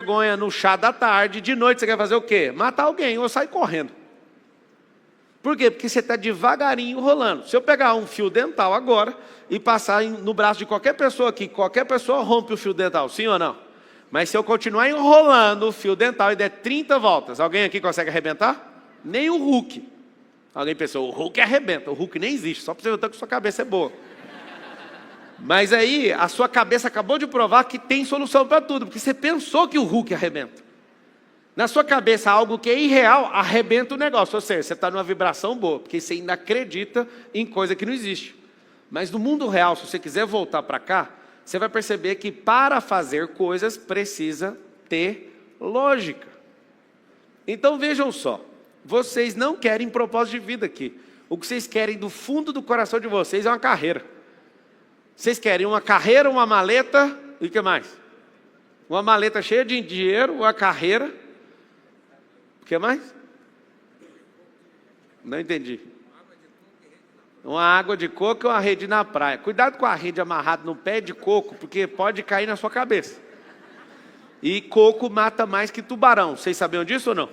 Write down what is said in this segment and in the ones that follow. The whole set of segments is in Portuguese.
vergonha no chá da tarde, de noite você quer fazer o quê? Matar alguém ou sair correndo. Por quê? Porque você está devagarinho rolando. Se eu pegar um fio dental agora e passar no braço de qualquer pessoa aqui, qualquer pessoa rompe o fio dental, sim ou não? Mas se eu continuar enrolando o fio dental e der 30 voltas, alguém aqui consegue arrebentar? Nem o Hulk. Alguém pensou, o Hulk arrebenta. O Hulk nem existe, só para você ver que sua cabeça é boa. Mas aí, a sua cabeça acabou de provar que tem solução para tudo, porque você pensou que o Hulk arrebenta. Na sua cabeça, algo que é irreal, arrebenta o negócio. Ou seja, você está numa vibração boa, porque você ainda acredita em coisa que não existe. Mas no mundo real, se você quiser voltar para cá, você vai perceber que para fazer coisas, precisa ter lógica. Então vejam só, vocês não querem propósito de vida aqui. O que vocês querem do fundo do coração de vocês é uma carreira. Vocês querem uma carreira, uma maleta e o que mais? Uma maleta cheia de dinheiro, uma carreira. O que mais? Não entendi. Uma água de coco e uma rede na praia. Cuidado com a rede amarrada no pé de coco, porque pode cair na sua cabeça. E coco mata mais que tubarão. Vocês sabiam disso ou não?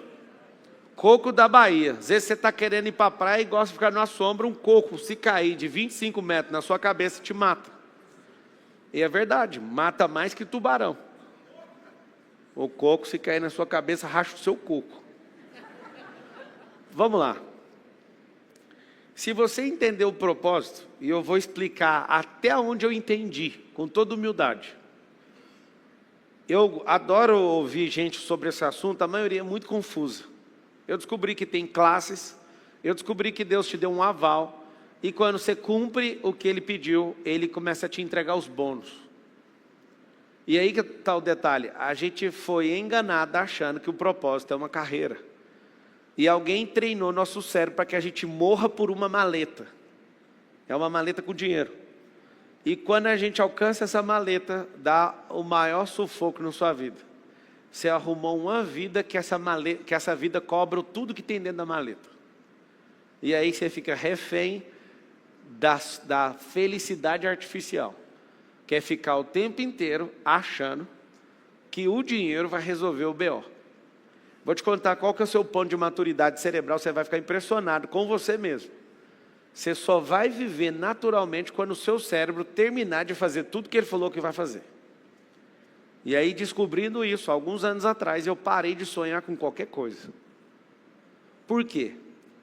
Coco da Bahia. Às vezes você está querendo ir para a praia e gosta de ficar numa sombra, um coco, se cair de 25 metros na sua cabeça, te mata. E é verdade, mata mais que tubarão. O coco, se cair na sua cabeça, racha o seu coco. Vamos lá. Se você entender o propósito, e eu vou explicar até onde eu entendi, com toda humildade. Eu adoro ouvir gente sobre esse assunto, a maioria é muito confusa. Eu descobri que tem classes, eu descobri que Deus te deu um aval, e quando você cumpre o que Ele pediu, Ele começa a te entregar os bônus. E aí que está o detalhe, a gente foi enganado achando que o propósito é uma carreira. E alguém treinou nosso cérebro para que a gente morra por uma maleta. É uma maleta com dinheiro. E quando a gente alcança essa maleta, dá o maior sufoco na sua vida. Você arrumou uma vida que essa vida cobra tudo que tem dentro da maleta. E aí você fica refém da felicidade artificial. Quer ficar o tempo inteiro achando que o dinheiro vai resolver o BO. Vou te contar qual que é o seu ponto de maturidade cerebral, você vai ficar impressionado com você mesmo. Você só vai viver naturalmente quando o seu cérebro terminar de fazer tudo que ele falou que vai fazer. E aí, descobrindo isso, alguns anos atrás, eu parei de sonhar com qualquer coisa. Por quê?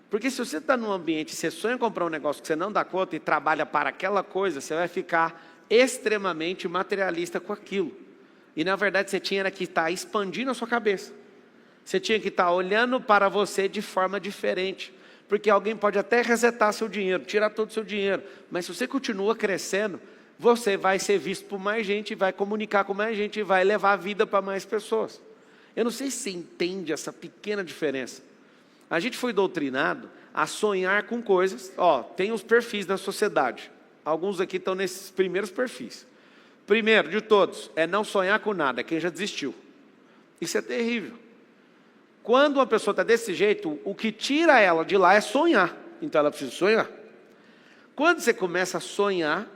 Porque se você está num ambiente, você sonha em comprar um negócio que você não dá conta e trabalha para aquela coisa, você vai ficar extremamente materialista com aquilo. E na verdade você tinha que estar expandindo a sua cabeça. Você tinha que estar olhando para você de forma diferente. Porque alguém pode até resetar seu dinheiro, tirar todo o seu dinheiro. Mas se você continua crescendo, você vai ser visto por mais gente, vai comunicar com mais gente e vai levar a vida para mais pessoas. Eu não sei se você entende essa pequena diferença. A gente foi doutrinado a sonhar com coisas. Tem os perfis da sociedade. Alguns aqui estão nesses primeiros perfis. Primeiro de todos, é não sonhar com nada, quem já desistiu. Isso é terrível. Quando uma pessoa está desse jeito, o que tira ela de lá é sonhar. Então ela precisa sonhar. Quando você começa a sonhar,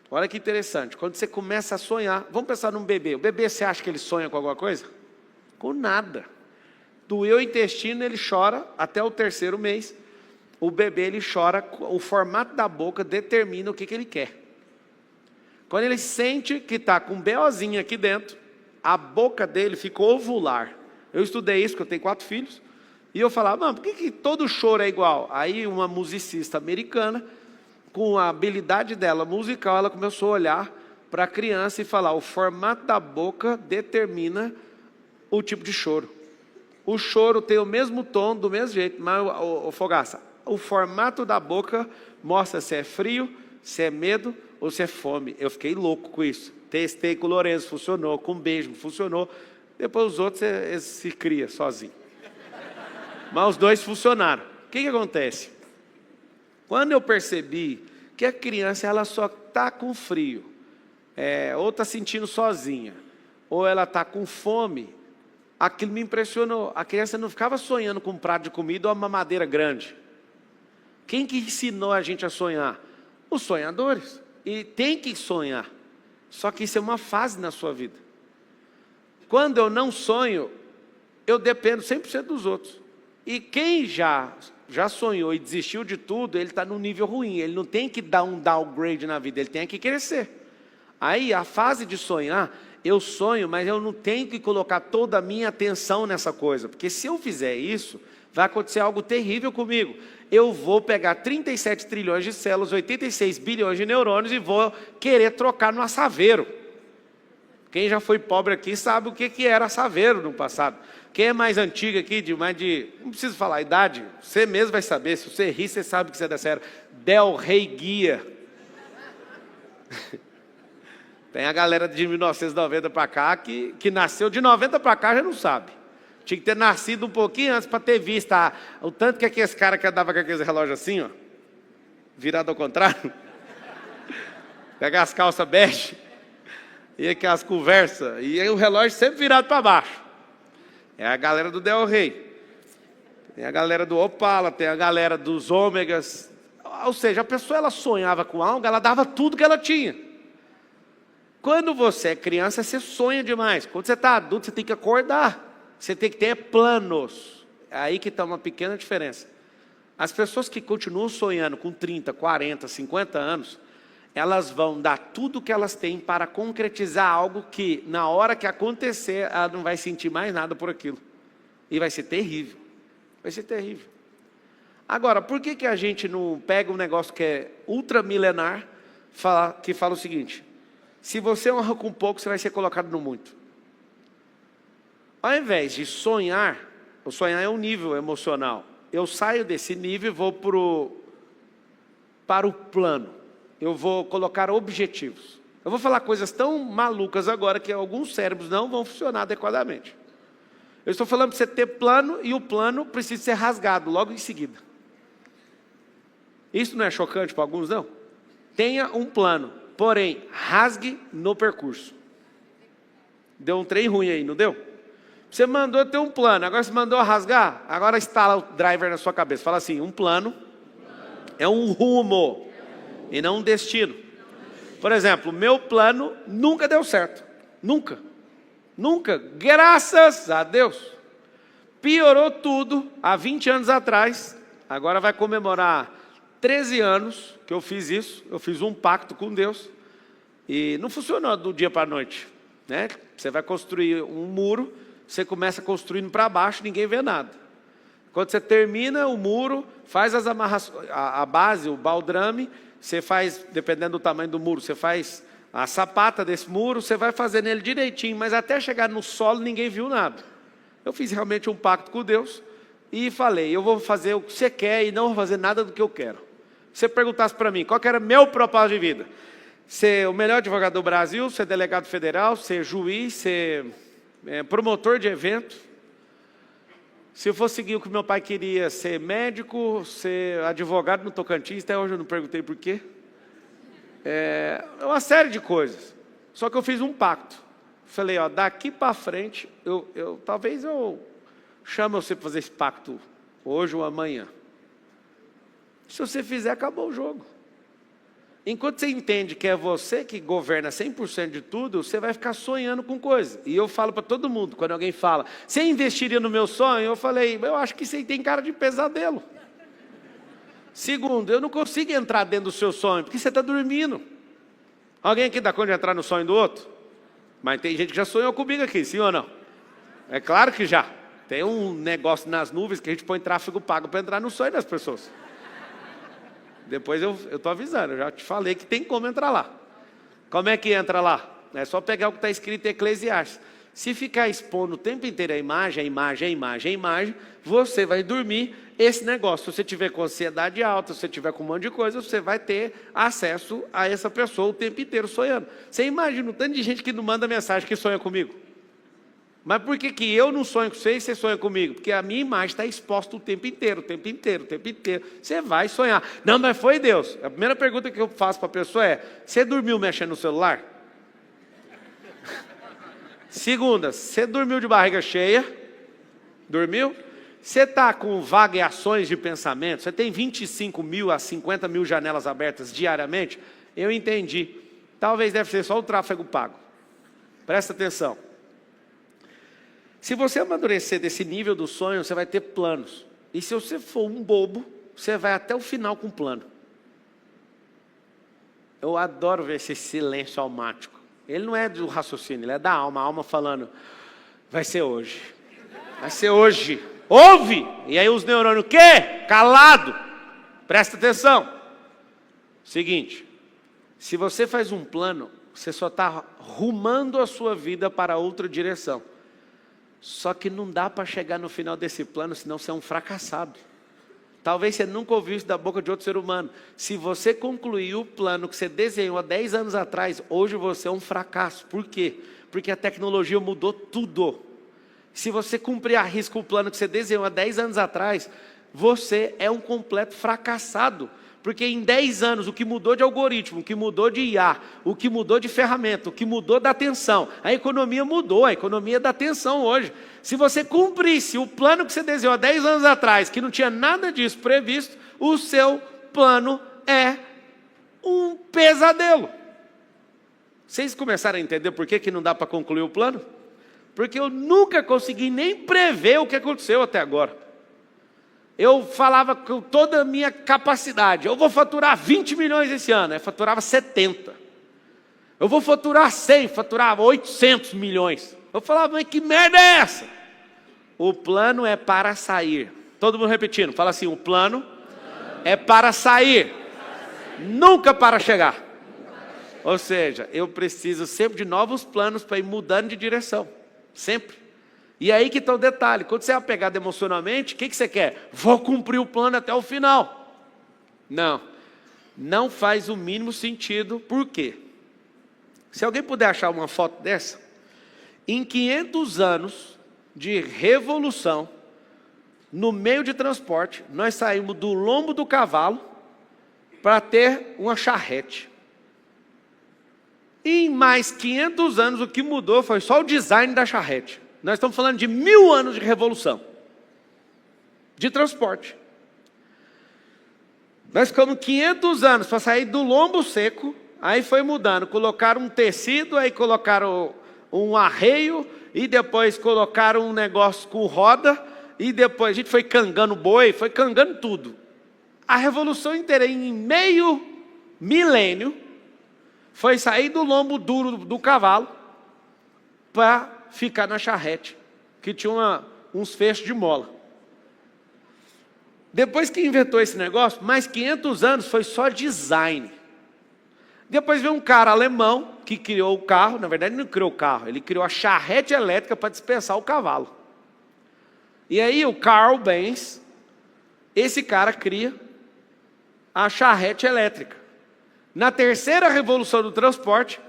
olha que interessante, quando você começa a sonhar, vamos pensar num bebê. O bebê, você acha que ele sonha com alguma coisa? Com nada. Doeu o intestino, ele chora até o 3º mês. O bebê, ele chora, o formato da boca determina o que ele quer. Quando ele sente que está com um BOzinho aqui dentro, a boca dele ficou ovular. Eu estudei isso, porque eu tenho 4 filhos, e eu falava, por que todo choro é igual? Aí uma musicista americana, com a habilidade dela musical, ela começou a olhar para a criança e falar, o formato da boca determina o tipo de choro. O choro tem o mesmo tom, do mesmo jeito, mas, Fogaça, o formato da boca mostra se é frio, se é medo ou se é fome. Eu fiquei louco com isso. Testei com o Lourenço, funcionou, com o Beijo, funcionou. Depois os outros se cria sozinho. Mas os dois funcionaram. O que acontece? Quando eu percebi que a criança ela só está com frio, ou está sentindo sozinha, ou ela está com fome, aquilo me impressionou. A criança não ficava sonhando com um prato de comida ou uma mamadeira grande. Quem que ensinou a gente a sonhar? Os sonhadores. E tem que sonhar. Só que isso é uma fase na sua vida. Quando eu não sonho, eu dependo 100% dos outros. E quem já sonhou e desistiu de tudo, ele está num nível ruim. Ele não tem que dar um downgrade na vida, ele tem que crescer. Aí, a fase de sonhar, eu sonho, mas eu não tenho que colocar toda a minha atenção nessa coisa. Porque se eu fizer isso, vai acontecer algo terrível comigo. Eu vou pegar 37 trilhões de células, 86 bilhões de neurônios e vou querer trocar no assaveiro. Quem já foi pobre aqui sabe o que era assaveiro no passado. Quem é mais antigo aqui, não preciso falar a idade, você mesmo vai saber. Se você rir, você sabe que você é dessa era. Del Rey Guia. Tem a galera de 1990 para cá que nasceu de 90 para cá já não sabe. Tinha que ter nascido um pouquinho antes para ter visto o tanto que aqueles caras que andavam com aqueles relógios assim, ó, virado ao contrário. Pegar as calças bege e aquelas conversas. E aí o relógio sempre virado para baixo. É a galera do Del Rey. Tem a galera do Opala, tem a galera dos Ômegas. Ou seja, a pessoa ela sonhava com algo, ela dava tudo que ela tinha. Quando você é criança, você sonha demais. Quando você está adulto, você tem que acordar. Você tem que ter planos. É aí que está uma pequena diferença. As pessoas que continuam sonhando com 30, 40, 50 anos, elas vão dar tudo que elas têm para concretizar algo que, na hora que acontecer, ela não vai sentir mais nada por aquilo. E vai ser terrível. Vai ser terrível. Agora, por que a gente não pega um negócio que é ultramilenar, que fala o seguinte: se você honra com pouco, você vai ser colocado no muito. Ao invés de sonhar, o sonhar é um nível emocional. Eu saio desse nível e vou para o plano. Eu vou colocar objetivos. Eu vou falar coisas tão malucas agora que alguns cérebros não vão funcionar adequadamente. Eu estou falando para você ter plano e o plano precisa ser rasgado logo em seguida. Isso não é chocante para alguns, não? Tenha um plano, porém, rasgue no percurso. Deu um trem ruim aí, não deu? Você mandou ter um plano, agora você mandou rasgar, agora instala o driver na sua cabeça. Fala assim, um plano é um rumo e não um destino. Por exemplo, meu plano nunca deu certo. Nunca. Nunca. Graças a Deus. Piorou tudo há 20 anos atrás. Agora vai comemorar 13 anos que eu fiz isso. Eu fiz um pacto com Deus. E não funcionou do dia para a noite, né? Você vai construir um muro, você começa construindo para baixo, ninguém vê nada. Quando você termina o muro, faz as amarrações, a base, o baldrame, você faz, dependendo do tamanho do muro, você faz a sapata desse muro, você vai fazendo ele direitinho, mas até chegar no solo ninguém viu nada. Eu fiz realmente um pacto com Deus e falei, eu vou fazer o que você quer e não vou fazer nada do que eu quero. Se você perguntasse para mim, qual que era meu propósito de vida? Ser o melhor advogado do Brasil, ser delegado federal, ser juiz, ser promotor de evento. Se eu fosse seguir o que meu pai queria, ser médico, ser advogado no Tocantins, até hoje eu não perguntei por quê. É uma série de coisas. Só que eu fiz um pacto. Falei, ó, daqui para frente, talvez eu chame você para fazer esse pacto hoje ou amanhã. Se você fizer, acabou o jogo. Enquanto você entende que é você que governa 100% de tudo, você vai ficar sonhando com coisas. E eu falo para todo mundo, quando alguém fala, você investiria no meu sonho? Eu falei, eu acho que você tem cara de pesadelo. Segundo, eu não consigo entrar dentro do seu sonho, porque você está dormindo. Alguém aqui dá conta de entrar no sonho do outro? Mas tem gente que já sonhou comigo aqui, sim ou não? É claro que já. Tem um negócio nas nuvens que a gente põe tráfego pago para entrar no sonho das pessoas. Depois eu estou avisando, eu já te falei que tem como entrar lá. Como é que entra lá? É só pegar o que está escrito em Eclesiastes. Se ficar expondo o tempo inteiro a imagem, você vai dormir esse negócio. Se você tiver com ansiedade alta, se você tiver com um monte de coisa, você vai ter acesso a essa pessoa o tempo inteiro sonhando. Você imagina o tanto de gente que não manda mensagem que sonha comigo. Mas por que eu não sonho com você e você sonha comigo? Porque a minha imagem está exposta o tempo inteiro, o tempo inteiro, o tempo inteiro. Você vai sonhar. Não, mas foi Deus. A primeira pergunta que eu faço para a pessoa é, você dormiu mexendo no celular? Segunda, você dormiu de barriga cheia? Dormiu? Você está com vagueações de pensamento? Você tem 25 mil a 50 mil janelas abertas diariamente? Eu entendi. Talvez deve ser só o tráfego pago. Presta atenção. Se você amadurecer desse nível do sonho, você vai ter planos. E se você for um bobo, você vai até o final com o plano. Eu adoro ver esse silêncio almático. Ele não é do raciocínio, ele é da alma. A alma falando, vai ser hoje. Vai ser hoje. Ouve! E aí os neurônios, o quê? Calado. Presta atenção. Seguinte, se você faz um plano, você só está rumando a sua vida para outra direção. Só que não dá para chegar no final desse plano, senão você é um fracassado. Talvez você nunca ouviu isso da boca de outro ser humano. Se você concluir o plano que você desenhou há 10 anos atrás, hoje você é um fracasso. Por quê? Porque a tecnologia mudou tudo. Se você cumprir a risco o plano que você desenhou há 10 anos atrás, você é um completo fracassado. Porque em 10 anos, o que mudou de algoritmo, o que mudou de IA, o que mudou de ferramenta, o que mudou da atenção, a economia mudou, a economia da atenção hoje. Se você cumprisse o plano que você desenhou há 10 anos atrás, que não tinha nada disso previsto, o seu plano é um pesadelo. Vocês começaram a entender por que não dá para concluir o plano? Porque eu nunca consegui nem prever o que aconteceu até agora. Eu falava com toda a minha capacidade, eu vou faturar 20 milhões esse ano, eu faturava 70. Eu vou faturar 100, faturava 800 milhões. Eu falava, mas que merda é essa? O plano é para sair. Todo mundo repetindo, fala assim, o plano é para sair, nunca para chegar. Ou seja, eu preciso sempre de novos planos para ir mudando de direção, sempre. E aí que está o detalhe, quando você é apegado emocionalmente, o que você quer? Vou cumprir o plano até o final. Não faz o mínimo sentido. Por quê? Se alguém puder achar uma foto dessa, em 500 anos de revolução, no meio de transporte, nós saímos do lombo do cavalo para ter uma charrete. E em mais 500 anos, o que mudou foi só o design da charrete. Nós estamos falando de 1000 anos de revolução de transporte. Nós ficamos 500 anos para sair do lombo seco, aí foi mudando, colocaram um tecido, aí colocaram um arreio, e depois colocaram um negócio com roda, e depois a gente foi cangando boi, foi cangando tudo. A revolução inteira, em meio milênio, foi sair do lombo duro do cavalo para ficar na charrete, que tinha uns fechos de mola. Depois que inventou esse negócio, mais 500 anos foi só design. Depois veio um cara alemão que criou o carro, na verdade ele não criou o carro, ele criou a charrete elétrica para dispensar o cavalo. E aí o Carl Benz, esse cara cria a charrete elétrica. Na terceira revolução do transporte,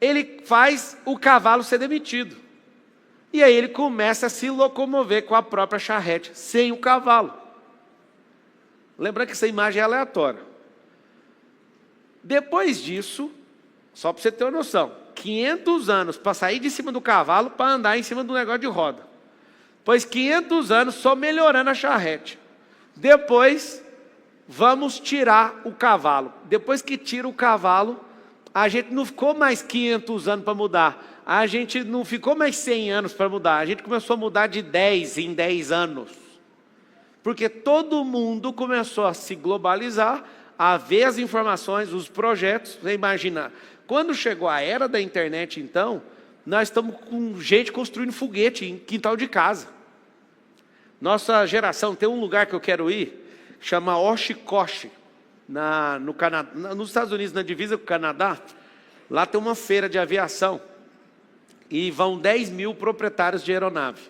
ele faz o cavalo ser demitido. E aí ele começa a se locomover com a própria charrete, sem o cavalo. Lembrando que essa imagem é aleatória. Depois disso, só para você ter uma noção, 500 anos para sair de cima do cavalo para andar em cima do negócio de roda. Pois 500 anos só melhorando a charrete. Depois, vamos tirar o cavalo. Depois que tira o cavalo, a gente não ficou mais 500 anos para mudar. A gente não ficou mais 100 anos para mudar. A gente começou a mudar de 10 em 10 anos. Porque todo mundo começou a se globalizar, a ver as informações, os projetos. Você imagina, quando chegou a era da internet, então, nós estamos com gente construindo foguete em quintal de casa. Nossa geração, tem um lugar que eu quero ir, chama Oshkosh, no Canadá, nos Estados Unidos, na divisa com o Canadá. Lá tem uma feira de aviação. E vão 10 mil proprietários de aeronave.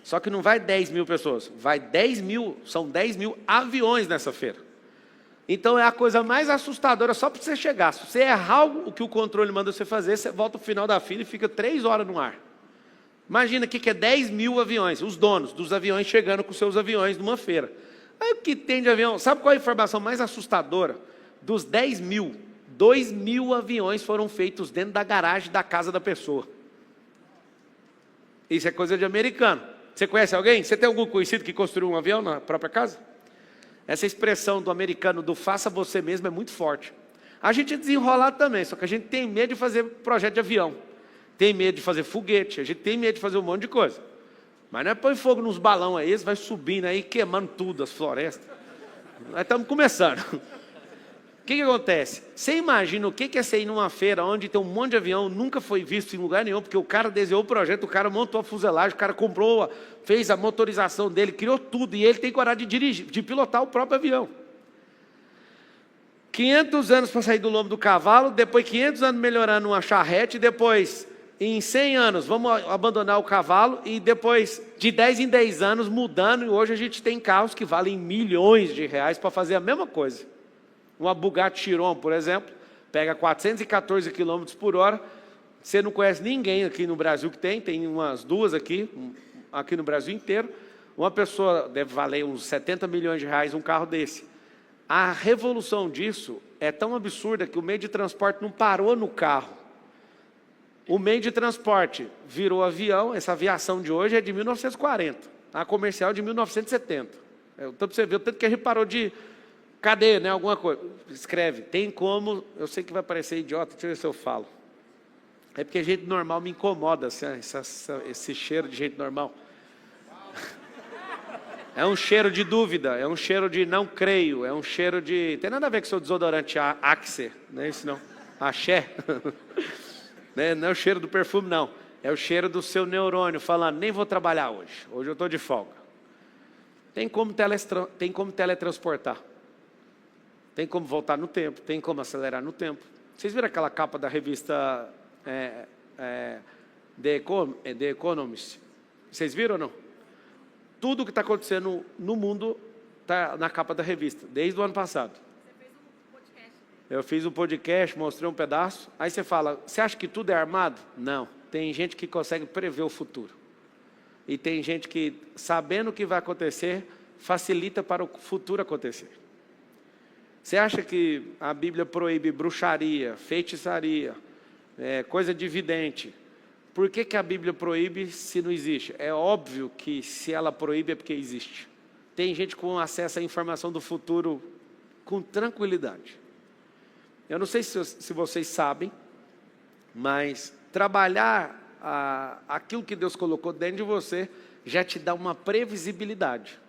Só que não vai 10 mil pessoas, vai 10 mil, são 10 mil aviões nessa feira. Então é a coisa mais assustadora só para você chegar. Se você errar o que o controle manda você fazer, você volta para o final da fila e fica 3 horas no ar. Imagina que é 10 mil aviões, os donos dos aviões chegando com seus aviões numa feira. Aí o que tem de avião? Sabe qual é a informação mais assustadora? Dos 10 mil, 2 mil aviões foram feitos dentro da garagem da casa da pessoa. Isso é coisa de americano. Você conhece alguém? Você tem algum conhecido que construiu um avião na própria casa? Essa expressão do americano do faça você mesmo é muito forte. A gente é desenrolado também, só que a gente tem medo de fazer projeto de avião. Tem medo de fazer foguete, a gente tem medo de fazer um monte de coisa. Mas não é põe fogo nos balões aí, vai subindo aí, queimando tudo, as florestas. Nós estamos começando. O que acontece? Você imagina o que é você ir numa feira onde tem um monte de avião, nunca foi visto em lugar nenhum, porque o cara desenhou o projeto, o cara montou a fuselagem, o cara comprou, fez a motorização dele, criou tudo, e ele tem coragem de dirigir, de pilotar o próprio avião. 500 anos para sair do lombo do cavalo, depois 500 anos melhorando uma charrete, depois, em 100 anos, vamos abandonar o cavalo, e depois, de 10 em 10 anos, mudando, e hoje a gente tem carros que valem milhões de reais para fazer a mesma coisa. Uma Bugatti Chiron, por exemplo, pega 414 km por hora. Você não conhece ninguém aqui no Brasil que tem umas duas aqui no Brasil inteiro. Uma pessoa deve valer uns 70 milhões de reais um carro desse. A revolução disso é tão absurda que o meio de transporte não parou no carro. O meio de transporte virou avião, essa aviação de hoje é de 1940, a comercial de 1970. Então, para você ver o tanto que a gente parou de... Cadê, né? Alguma coisa. Escreve. Tem como... Eu sei que vai parecer idiota, deixa eu ver se eu falo. É porque gente normal me incomoda, esse cheiro de gente normal. É um cheiro de dúvida, é um cheiro de não creio, é um cheiro de... Tem nada a ver com o seu desodorante Axe, não é isso não. Axé. Não é o cheiro do perfume, não. É o cheiro do seu neurônio falando, nem vou trabalhar hoje. Hoje eu estou de folga. Tem como teletransportar. Tem como voltar no tempo, tem como acelerar no tempo. Vocês viram aquela capa da revista The Economist? Vocês viram ou não? Tudo o que está acontecendo no mundo está na capa da revista, desde o ano passado. Você fez um podcast? Eu fiz um podcast, mostrei um pedaço. Aí você fala, você acha que tudo é armado? Não. Tem gente que consegue prever o futuro. E tem gente que, sabendo o que vai acontecer, facilita para o futuro acontecer. Você acha que a Bíblia proíbe bruxaria, feitiçaria, coisa de vidente? Por que a Bíblia proíbe se não existe? É óbvio que se ela proíbe é porque existe. Tem gente com acesso à informação do futuro com tranquilidade. Eu não sei se vocês sabem, mas trabalhar aquilo que Deus colocou dentro de você já te dá uma previsibilidade.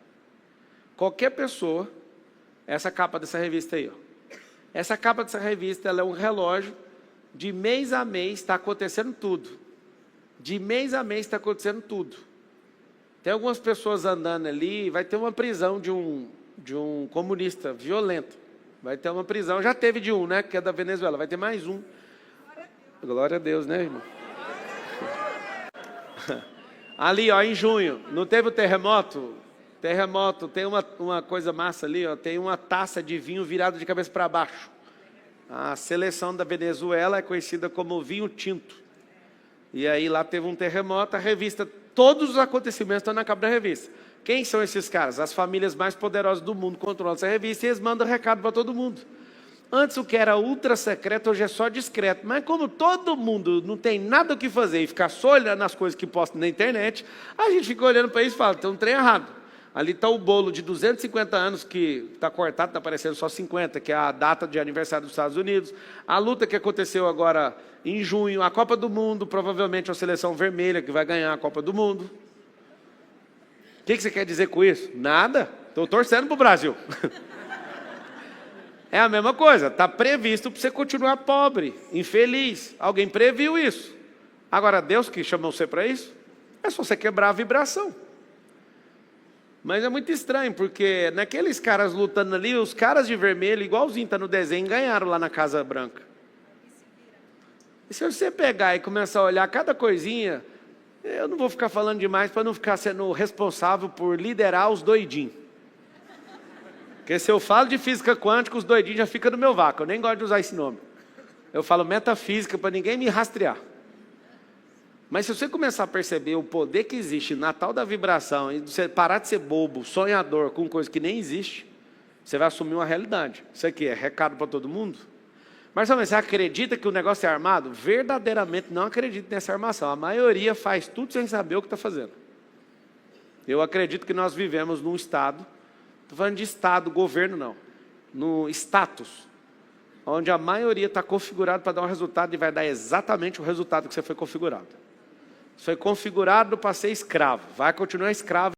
Qualquer pessoa... Essa capa dessa revista aí, ó. Essa capa dessa revista, ela é um relógio. De mês a mês está acontecendo tudo. De mês a mês está acontecendo tudo. Tem algumas pessoas andando ali, vai ter uma prisão de um comunista violento. Vai ter uma prisão, já teve de um, né? Que é da Venezuela, vai ter mais um. Glória a Deus, né, irmão? Ali, ó, em junho, não teve o terremoto? Terremoto, tem uma coisa massa ali, ó, tem uma taça de vinho virada de cabeça para baixo. A seleção da Venezuela é conhecida como vinho tinto. E aí lá teve um terremoto, a revista, todos os acontecimentos estão na capa da revista. Quem são esses caras? As famílias mais poderosas do mundo controlam essa revista e eles mandam recado para todo mundo. Antes o que era ultra secreto, hoje é só discreto. Mas como todo mundo não tem nada o que fazer e ficar só olhando as coisas que postam na internet, a gente fica olhando para isso e fala, tem um trem errado. Ali está o bolo de 250 anos que está cortado, está aparecendo só 50, que é a data de aniversário dos Estados Unidos. A luta que aconteceu agora em junho, a Copa do Mundo, provavelmente a seleção vermelha que vai ganhar a Copa do Mundo. O que você quer dizer com isso? Nada. Estou torcendo para o Brasil. É a mesma coisa. Está previsto para você continuar pobre, infeliz. Alguém previu isso. Agora, Deus que chamou você para isso, é só você quebrar a vibração. Mas é muito estranho, porque naqueles caras lutando ali, os caras de vermelho, igualzinho está no desenho, ganharam lá na Casa Branca. E se você pegar e começar a olhar cada coisinha, eu não vou ficar falando demais para não ficar sendo responsável por liderar os doidinhos. Porque se eu falo de física quântica, os doidinhos já ficam no meu vácuo. Eu nem gosto de usar esse nome. Eu falo metafísica para ninguém me rastrear. Mas se você começar a perceber o poder que existe na tal da vibração, e você parar de ser bobo, sonhador, com coisa que nem existe, você vai assumir uma realidade. Isso aqui é recado para todo mundo? Mas você acredita que o negócio é armado? Verdadeiramente não acredito nessa armação. A maioria faz tudo sem saber o que está fazendo. Eu acredito que nós vivemos num estado, estou falando de estado, governo não, no status, onde a maioria está configurado para dar um resultado e vai dar exatamente o resultado que você foi configurado. Foi configurado para ser escravo. Vai continuar escravo.